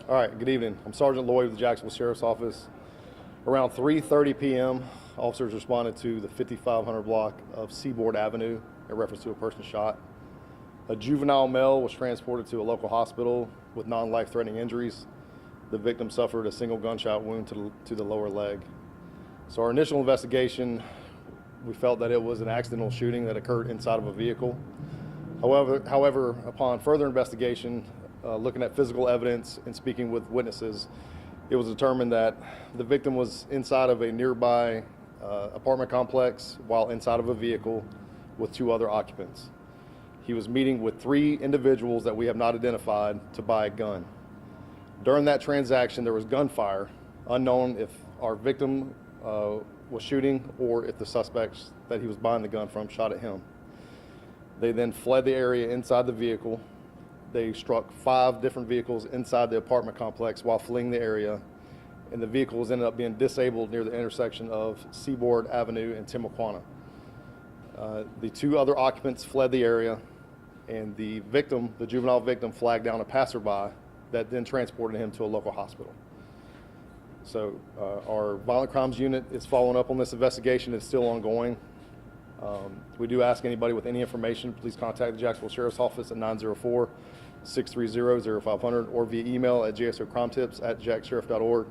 All right, good evening. I'm Sergeant Lloyd with the Jacksonville Sheriff's Office. Around 3:30 p.m., officers responded to the 5500 block of Seaboard Avenue in reference to a person shot. A juvenile male was transported to a local hospital with non-life-threatening injuries. The victim suffered a single gunshot wound to the lower leg. So our initial investigation, we felt that it was an accidental shooting that occurred inside of a vehicle. However, upon further investigation, looking at physical evidence and speaking with witnesses, it was determined that the victim was inside of a nearby apartment complex while inside of a vehicle with 2 other occupants. He was meeting with 3 individuals that we have not identified to buy a gun. During that transaction, there was gunfire, unknown if our victim was shooting or if the suspects that he was buying the gun from shot at him. They then fled the area inside the vehicle. They struck 5 different vehicles inside the apartment complex while fleeing the area, and the vehicles ended up being disabled near the intersection of Seaboard Avenue and Timuquana. The 2 other occupants fled the area, and the victim, the juvenile victim, flagged down a passerby that then transported him to a local hospital. So our violent crimes unit is following up on this investigation. It's still ongoing. We do ask anybody with any information, please contact the Jacksonville Sheriff's Office at 904-630-0500 or via email at jsocrimetips@jacksheriff.org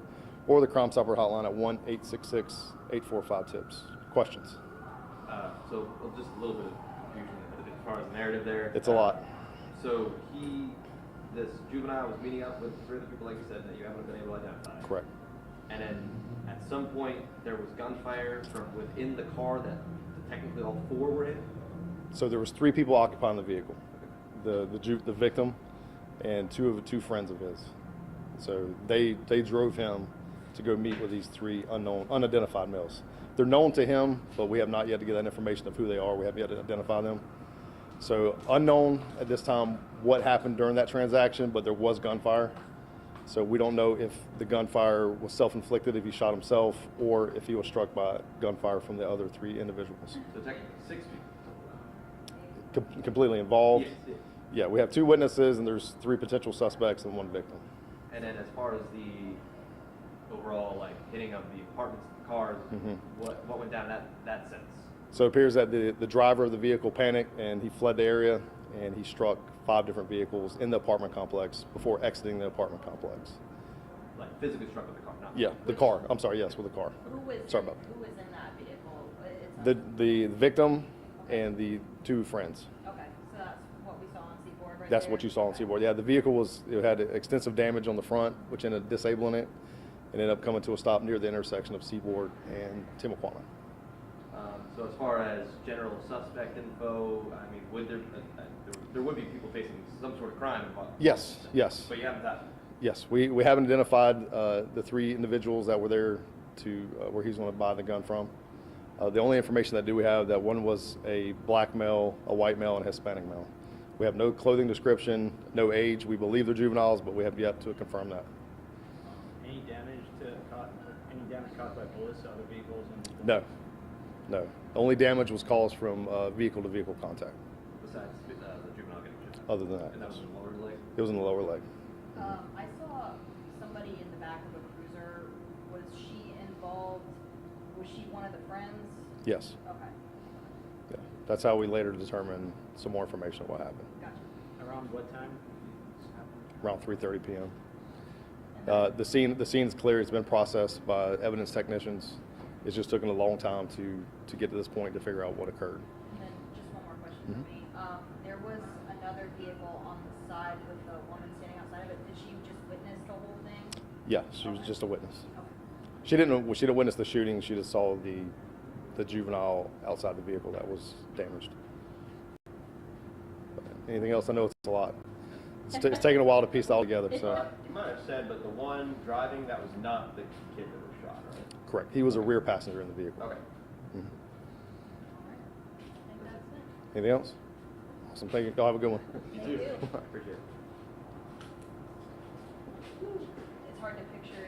or the Crime Stopper hotline at 1-866-845-TIPS. Questions? So just a little bit of confusion as far as the narrative there. It's a lot. So this juvenile was meeting up with 3 other people, like you said, that you haven't been able to identify. Correct. And then at some point there was gunfire from within the car that technically all 4 were in? So there was 3 people occupying the vehicle. The victim and 2 friends of his. So they drove him to go meet with these 3 unidentified males. They're known to him, but we have not yet to get that information of who they are. We haven't yet to identify them. So unknown at this time what happened during that transaction, but there was gunfire. So we don't know if the gunfire was self-inflicted, if he shot himself, or if he was struck by gunfire from the other 3 individuals. So technically 6 people. Completely involved. Yes. Yeah, we have 2 witnesses, and there's 3 potential suspects and 1 victim. And then as far as the overall hitting of the apartments, cars, what went down in that sense? So it appears that the driver of the vehicle panicked and he fled the area, and he struck 5 different vehicles in the apartment complex before exiting the apartment complex. Like physically struck with the car? Not Yeah, the car. I'm sorry, yes, with the car. Who was in that vehicle? The victim and the 2 friends. Okay, so that's what we saw on Seaboard right That's there? what you saw on Seaboard. Yeah, the vehicle had extensive damage on the front, which ended up disabling it, and ended up coming to a stop near the intersection of Seaboard and Timuquana. So as far as general suspect info, I mean, would there would be people facing some sort of crime involved? Yes. But you haven't done. Yes, we haven't identified the 3 individuals that were there to where he's going to buy the gun from. The only information that we have that one was a black male, a white male, and a Hispanic male. We have no clothing description, no age. We believe they're juveniles, but we have yet to confirm that. Any damage caused by bullets to other vehicles? No. The only damage was caused from vehicle-to-vehicle contact. Besides the juvenile getting shot? Other than that, And that was in the lower leg? it was in the lower leg. I saw somebody in the back of a cruiser. Was she involved? Was she one of the friends? Yes. Okay, Yeah. That's how we later determined some more information on what happened. gotcha. Around what time this happened? Around 3:30 p.m. And then- The scene's clear. It's been processed by evidence technicians. It's just taken a long time to get to this point to figure out what occurred. And then just one more question for me. There was another vehicle on the side with a woman standing outside of it. Did she just witness the whole thing? Yeah, she was just a witness. Okay. She didn't witness the shooting. She just saw the juvenile outside the vehicle that was damaged. But anything else? I know it's a lot. It's taking a while to piece it all together. So You might have said, but the one driving, that was not the kid that was shot, right? correct. He was a rear passenger in the vehicle. Okay. All right. I think that's it. Anything else? Awesome. Thank you. Y'all have a good one. Thank you. Appreciate it. It's hard to picture